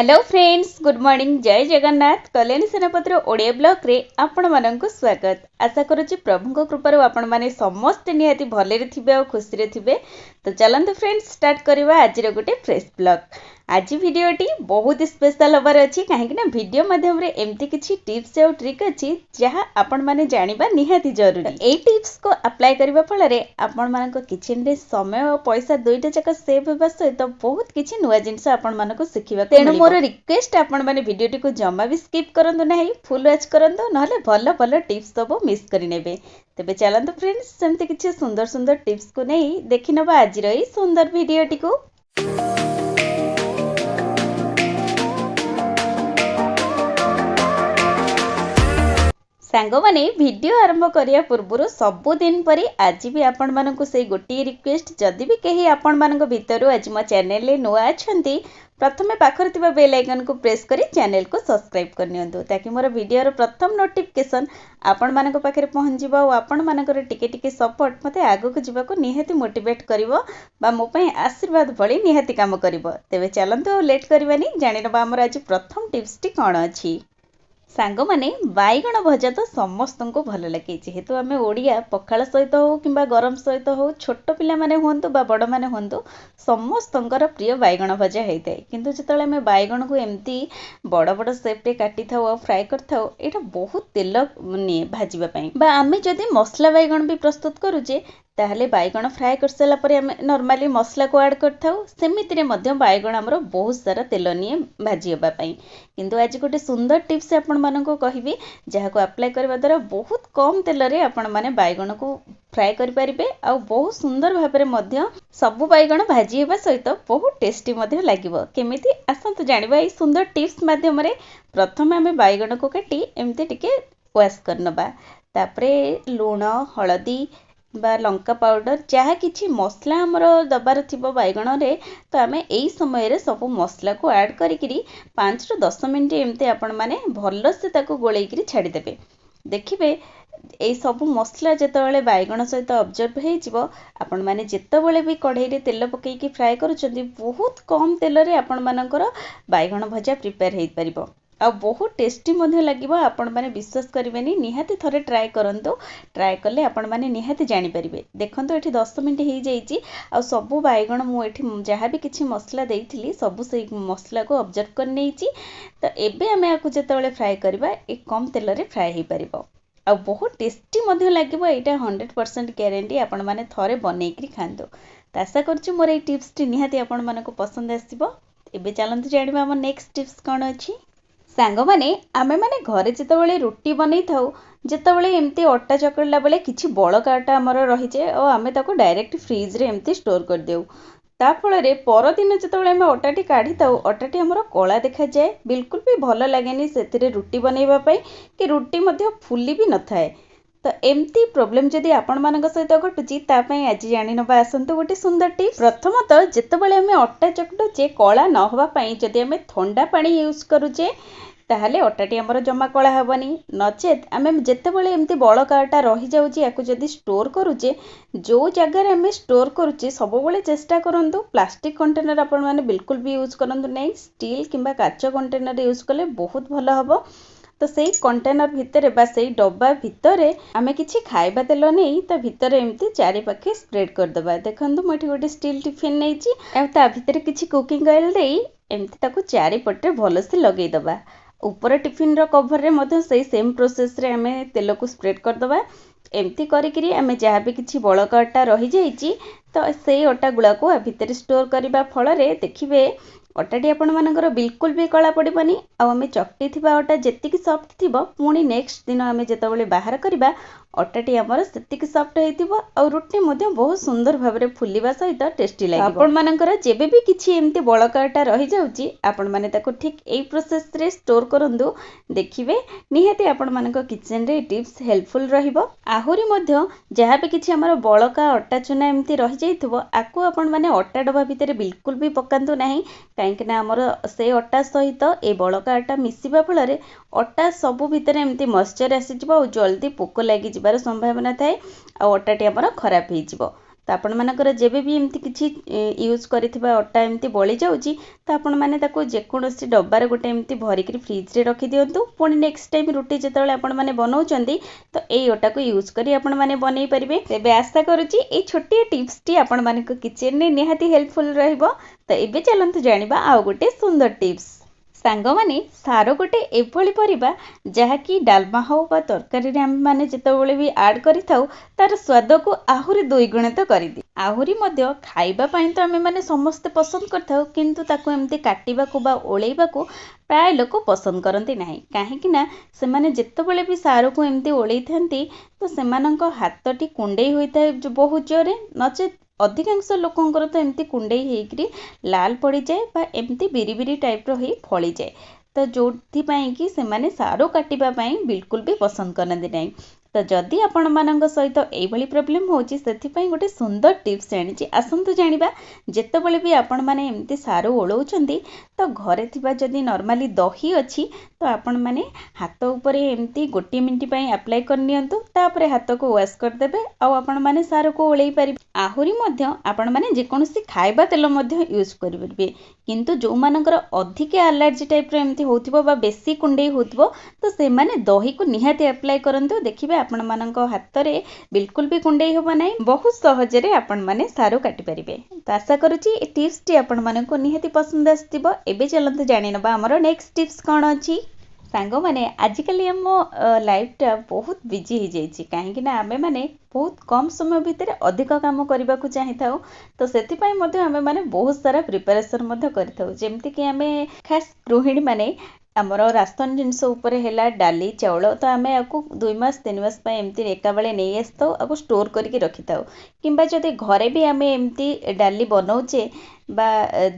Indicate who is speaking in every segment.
Speaker 1: Hello friends, good morning. जय Jagannath. Kalyani सेनापतिर Odia blog रे आपण मानक स्वागत। आशा करुच्ची प्रभु कृपार आपण माने समस्ते निहाती भले थिबे और खुशी रे थिबे। तो चलंतु फ्रेंड्स स्टार्ट करवा आज गोटे फ्रेश ब्लॉग। आज वीडियोटी बहुत स्पेशल हबार अच्छी कहीं वीडियो माध्यम रे एमती किछि टिप्स और ट्रिक अच्छी जहाँ आपण माने जानिबा निहाती जरूरी। ए टिप्स को अप्लाई करबा फल रे आपण मानक किचन रे समय और पैसा दुईटा जाक सेव होबा सहित बहुत किछि नुवा जिंस आपण मानक सिखिबा। तेणु मोर रिक्वेस्ट आपण माने वीडियोटी को जमा भी स्किप करंतु नाही, फुल वॉच करंतु, नहले भल भल टिप्स सब मिस करि नेबे। तेबे चलंतु फ्रेंड्स सेमती किछि सुंदर सुंदर टिप्स को नै देखि नबा आज रही सुंदर वीडियोटी को। सांग माने वीडियो आरंभ करिया पूर्व सबुदिन परी आज भी आपण मानक से गोटे रिक्वेस्ट, जदि भी कहीं आपण मानक भितर आज मो चैनल रे नुआ अछंती प्रथमे पाखर थिबा बेल आइकन को प्रेस करी चैनल को सब्सक्राइब कर नियंतु ताकि मोर वीडियो रो प्रथम नोटिफिकेशन आपण मानक पाखरे पहुंच जिवो और आपण मानकर टिके टिके सपोर्ट मते आगो को जिबा को निहाती मोटिवेट करिवो बा मो पई आशीर्वाद भली निहाती काम करिवो। तेबे चलंतु लेट करबानी जानि नबा हमर आज प्रथम टिप्स टी कोन अछि। सांग माने बैगण भजा तो समस्त को भल लगे, जेहेतु आम ओडिया पखाल सहित हो कि गरम सहित हो, छोट पिला माने हुंतु बा बड़ माने हुंतु समस्तंकर प्रिय बैगण भजा होता है। किंतु जिते आम बैगण को एमती बड़ बड़ शेप रे काटी था और फ्राए कर था, यहाँ बहुत तेल निए भाजवाई बा आम जदि मसला बैगण भी प्रस्तुत करुचे ताहले बैगण फ्राए कर सारा पर आम नॉर्मली मसला को ऐड करथाउ, सेमिति रे मध्य बैगण हमर बहुत सारा तेल निए भाजी होबा पई। किंतु आज गोटे सुंदर टिप्स आपण मानको कहिबी जहाको अप्लाई करबा द्वारा बहुत कम तेल रे आपण माने बैगण को फ्राए करि परिबे आ बहुत सुंदर भाबरे मध्य सब बैगण भाजी होबा सहित बहुत टेस्टी मध्य लागिवो। केमिति आसंतु जानिबा ए सुंदर टिप्स माध्यम रे। प्रथम आमे बैगण को काटी एमते टिके वॉश करनबा, तापरे लूण हळदी बा लंका पाउडर जहाँ किछि मसला हमर दबार थिबो बैगण रे, तो आमे एई समय रे सब मसला को ऐड करिकरी 5 रु 10 मिनिट एमते आपण माने भल्लो से ताको गोळेई करी छाडी देबे। देखिबे एई सब मसला जेतेबेले बैगण सहित ऑब्जर्व हेई जिवो, आपण माने जेतेबेले भी कढ़ाई रे तेल पकेई की फ्राई करूचंदी बहुत कम तेल रे आपण मानकर बैगण भजा प्रिपेयर हेई परिबो आ बहुत टेस्टी मध्य लागिबो। आपण माने विश्वास करिवेनी, निहाती थरे ट्राई करंतु। ट्राई कले आपण माने निहाती जानि परिबे। देखंतु एठी 10 मिनिट हेई जाईची आ सब बैगण मु एठी जहाँ भी किछि मसला देइथिली सब से मसला को ऑब्जर्व कर नेइची। तो एबे हमें आकु जेतेबेले फ्राई करबा ए कम तेल रे फ्राई हेई परिबो आ बहुत टेस्टी मध्य लागिबो। एटा 100% गारंटी। आपण माने थरे बनेइकरी खांतु। तो आशा करछु मोर ए टिप्स टी निहाती आपण मानको पसंद आसीबो। एबे चलंतु जानिबा हमर नेक्स्ट टिप्स कोन अछि। सांग माने आमे माने घरे जेतेबेले रोटी बनै थाउ, जेतेबेले एमती अटा चकड़ला बेले किछि बळका अटा हमर रहि जाय और आमे ताको डायरेक्ट फ्रिज रे एमती स्टोर कर देउ। ता फल रे परदिन जेतेबेले आमे अटाटी काढी थाउ, अटाटी हमर कला देखा जाय, बिल्कुल भी भल लागेनी सेतिरे रोटी बनैबा पई कि रोटी मध्ये फुली भी न थाए। तो एमती प्रॉब्लम जदि आपण मानक सहित घटुची ता पई आज जानि नबा आसंतु गोटे सुंदर टिप्स। प्रथमतः जेतेबेले आमे अटा चकटुचे कला न होबा पई जदि आमे ठंडा पानी यूज करूचे ताहले अटाटी हमर जमा कला हेबनी। नचेत आमे जेतेबेले एमती बळका अटा रहि जाउची याकु जदि स्टोर करूचे, जो जगह रे आमे स्टोर करूचे सब बेले चेष्टा करंतु प्लास्टिक कंटेनर आपण माने बिल्कुल भी यूज करंतु नै। स्टील किंबा काच कंटेनर यूज कले बहुत भलो हबो। तो सेई कंटेनर भितरे बा सेई डब्बा भितरे आमे किछि खाइबा तेल नै ता भितरे एमती चारि पाखे स्प्रेड कर दबा। देखंतु मोठी गोटे स्टील टिफिन नैची आ ता भितरे किछि कुकिंग ऑयल देई एमती ताको चारि पटे भलो से लगेई दबा। ऊपर टिफिन रो कवर रे मध्य सेई सेम प्रोसेस रे आमे तेल को स्प्रेड कर दबा। एमती करिकरी आमे जहाँ भी किछि बळका अटा रहि जाईची तो सेई अटा गुला को भितरे स्टोर करिबा फल रे देखिबे अटाटी आपण मानकर बिल्कुल भी कला पड़िबनी। आ आमे चकटी थिबा अटा जेतिकी सॉफ्ट थिबो पुणी नेक्स्ट दिन आमे जेतेबेले बाहर करिबा अटाटी हमर सेतिकी सॉफ्ट हेतिबो आ रोटी मध्ये बहुत सुंदर भाबरे फुलिबा सहित टेस्टी लागिबो। आपण मानकर जेबे भी किछि एमती बळका अटा रहि जाउची आपण माने ताको ठीक एई प्रोसेस रे स्टोर करंदु। देखिबे निहाती आपण मानकर किचन रे टिप्स हेल्पफुल रहिबो। आहुरी मध्ये जहाँ भी किछि हमर बळका अटा चुना एमती रहि जाइथिबो आकु आपण माने अटा डबा भितरे बिल्कुल भी पकांतु नाही, कहीं आमर से अटा सहित ए बळका अटा मिसिबा फल रे अटा सबु भितरे एमती मॉइस्चर आसीजिबो और जल्दी पोक लागि जिबार संभावना थाए आ अटाटी हमर खराब हेई जिवो। तो आपण मानकर जेबे भी एमती किछि यूज करिथिबा अटा एमती बळी जाउची तो आपण माने ताको जेकोनोसी डब्बारे गोटे एमती भरिकरी फ्रिज रे रखि दियंतु पुणी नेक्स्ट टाइम रुटी जेतବେଳେ आपण माने बनाउचंदी तो एई अटा को यूज करी आपण माने बनै परिबे। तेबे आशा करूची एई छोटी टिप्स टी आपण मानक किचन रे निहाती हेल्पफुल रहइबो। तो एबे चलंतु जानिबा आउ गोटे सुंदर टिप्स। सांगो माने सारो गोटे एभली परिबा जहाँकि डालमा हो बा तरकारी रे आम माने जेतबेले भी ऐड करि थाउ तार स्वाद को आहुरी द्विगुणित करिदि। आहुरी मध्य खाइबा पई तो आमे माने समस्त पसंद करथाउ किंतु ताको एमती काटिबा को बा ओळेइबा को प्राय लोक पसंद करती नाही काहेकि ना से माने जेतबेले भी सारो को एमती ओळेइ थांती तो सेमानंक हातटी कुंडेई होइताय बहुत जोरे नचे अधिकांश लोकंकर तो एमती कुंडेई हेकरी लाल पड़ी जाए बा एमती बिरी बिरी टाइप रो ही फली जाए। तो जोथि पई कि से माने सारो काटिबा पई बिल्कुल भी पसंद करनदी नाही। तो जदि आपण मानंक सहित एई भली प्रॉब्लम होची सेथि पई गोटे सुंदर टिप्स जानिची आसंतु जानिबा। जेतबेले भी आपण माने एमती सारो ओळौचंदी तो घरे थिबा जदि नॉर्मली दही अछि तो आपण माने हाथ उपरे एमती गोटे मिनिट पई अप्लाई कर नियंतु तापरे हाथ को वॉश कर देबे आ आपण माने सारो को ओळेइ पारि। आहुरी मध्य आपण माने जे कोनोसी खाइबा तेल मध्य यूज करि परिबे किंतु जो मानकर अधिक एलर्जी टाइप रो एमती होथिबो बा बेसी कुंडेई होथिबो तो से माने दही को निहाती अप्लाई करंतु देखिबे आपण मानक हाथ रे बिल्कुल भी कुंडेई होबा नाही बहुत सहज रे आपण माने सारो काटि परिबे। तो आशा करूची ए टिप्स टी आपण मानक निहाती पसंद आस्तिबो। एबे चलंतु जानि नबा हमरो नेक्स्ट टिप्स कोन अछि। सांगो माने आजिकली हम लाइफटा बहुत बिजी हो जाइए कहीं आमे माने बहुत कम समय भितर अधिक काम करने को चाहिए तो से आमे माने बहुत सारा प्रिपरेशन कर जमती कि आमे खास गृहिणी माने आमर राशन जिनस है डाली चाउल तो आम आपको 2 मास 3 मास एमती एका बेले नहीं आसता आपको स्टोर करके रखी था कि जदि घरे भी आम एमती डाली बनाऊे बा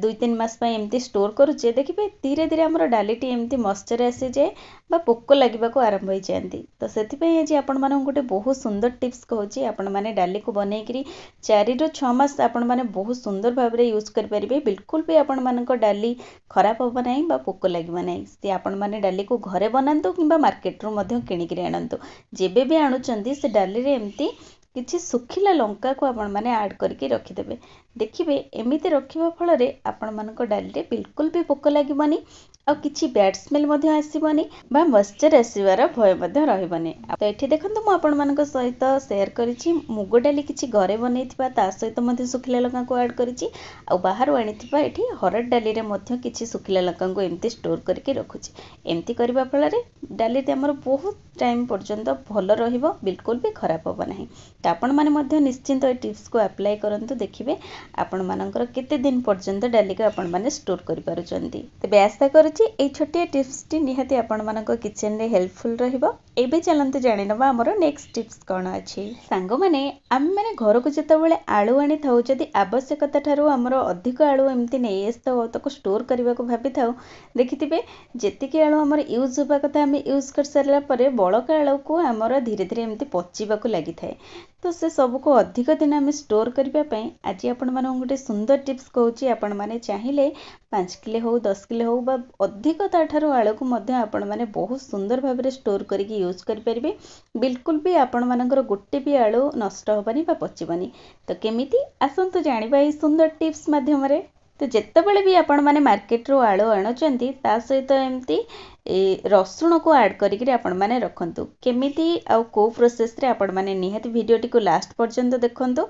Speaker 1: 2-3 मास एमती स्टोर करुचे देखिए धीरे धीरे आम डालीटी एमती मॉइस्चर आसी जाए बा पोक लगे आरंभ हो जाती। तो से आज आपण मानक गोटे बहुत सुंदर टिप्स कहूँ आपण मैंने डाली को बनईकरी 4 ରୁ 6 मास आपण मैंने बहुत सुंदर भाव में यूज करेंगे बिल्कुल भी आपण मानक डाली खराब हम ना बा पोक लगे ना सी आपण मैंने डाली को घरे बनातु कि मार्केट रू किणिक आणतु जेबे भी आणुचंदी से डाली रे एमती किछि सुखिला लंका को आपण माने ऐड करके रखिदेबे देखिए एमिति रखिबा फल रे आपण मानक डाली रे बिल्कुल भी पोक लागिबनी आ किछि बैड स्मेल मध्य आसीबनी बा मॉइस्चर आसीबार भय मध्य रहबनी। तो एठी देखंतु मु आपण मानक सहित शेयर करिछि मुग डाली किछि घरे बनैथिबा ता सहित मध्य सुखिला लंका को ऐड करिछि आ बाहर आनिथिबा एठी हरड डाली रे मध्य किछि सुखिला लंका को एमती स्टोर करके रखुछि एमती करबा फल रे डाली ते हमर बहुत टाइम पर्यंत भल रहिबो बिल्कुल भी खराब होबो नाही। तो आपण माने मध्य निश्चिंत ए टिप्स को अप्लाई करंतु देखिबे आपण मानकर केते दिन पर्यंत डाली को आपण माने स्टोर करि पारुचंती। तबे आशा करूची ए छोटे टिप्स टी निहाती आपण मानक किचन रे हेल्पफुल रहिबो। एबे चलंतु जानि नबा हमरो नेक्स्ट टिप्स कोन अछि। सांगो माने आम माने घर को जेतबेले आलू आनी थाउ जदि आवश्यकता थारु हमरो अधिक आलू एमती नै एस्तो ताको स्टोर करबा को भाबी थाउ देखिथिबे जेतिके आलू हमर यूज होबा कथा हम यूज कर सारला परे बळका आलू को हमर धीरे धीरे एमती पचिबा को लागि थाए तो से सब को अधिक दिन आम स्टोर करने आज आपण मानक गोटे सुंदर टिप्स कहूँ आपण मैंने चाहिए 5 किलो हो 10 किलो हो बा अधिक ताठार आलू को आपण मैंने बहुत सुंदर भाव में स्टोर करके यूज करेंगे बिल्कुल भी आपण मानकर गोटे भी आलू नष्ट होबानी बा पचिबानी। तो केमिति आसंतु जानिबा ए सुंदर टिप्स माध्यम रे। तो जेतेबेले भी आपण माने मार्केट रो आलू आणुचंती ता सहित एमती रसुण को ऐड करिक आपण माने रखंतु केमिति आ को प्रोसेस रे आपण माने निहाती वीडियोटी को लास्ट पर्यंत देखंतु।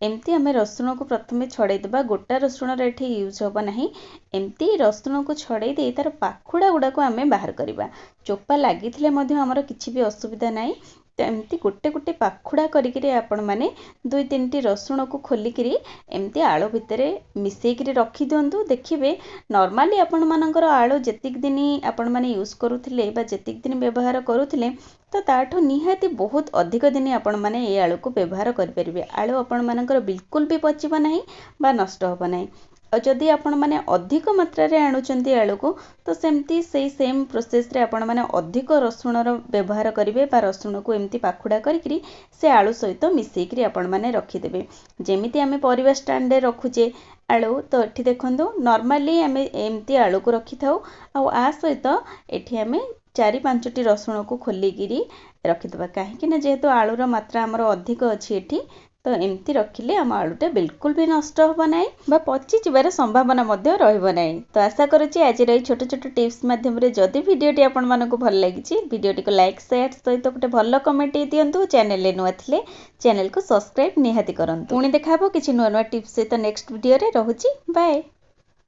Speaker 1: एमती आमे रसुण को प्रथमे छड़े देबा गोटा रसुण रे एठी यूज होबा नाही एमती रसुण को छड़े दे तार पाखुडा गुडा को आमे बाहर करबा चोपा लागिथिले मध्ये हमर किछि भी असुविधा नाही। तो एमती गोटे गोटे पाखुडा करिक आपण माने 2-3टी रसुण को खोलिकी एमती आलू भितर मिसेक रखी दिंतु देखिए नॉर्मली आपण मानकर आलू जेतिक दिन आपण माने यूज करुथिले बा जेतिक दिन व्यवहार करुथिले तो ताठो निहाती बहुत अधिक दिन आपण माने ए आलू को व्यवहार कर परिबे आलू आपण मानकर बिल्कुल भी पचिबा नाही बा नष्ट होबा नाही। और जदि आपण माने अधिक मात्रा रे आणुचंती आलू को तो सेमती सेही सेम प्रोसेस रे आपण माने अधिक रसुण रो व्यवहार करिवे बा रसुण को एमती पाखुडा करिकरी से आलू सहित मिसेकरी आपण माने रखी देबे जेमिति आमे परिवा स्टैंड रे रखुचे आलू। तो एठी देखंतु नॉर्मली आमे एमती आलू को रखी थाउ आ आ सहित एठी आमे 4-5टी रसुण को खोलिकी रखिदेबा कहीं जेहेतु आलूर मात्रा आमर अधिक अच्छी एठी तो एमती रखिले आम आलूटा बिल्कुल भी नष्ट हो ना बा पचि जबार संभावना रही ना। तो आशा करुच्ची आज रही छोट छोट टिप्स मध्यम जदि भिडटी आपण मानक भल लगी भिडटी को लाइक शेयर सहित गोटे भल कमेंट दिंतु। चैनल नुआ थे चैनल को सब्सक्राइब निहाती करूँ। पुणी देखा किसी नुआ नुआ टिप्स सहित नेक्स्ट वीडियो रे। रहुची बाय।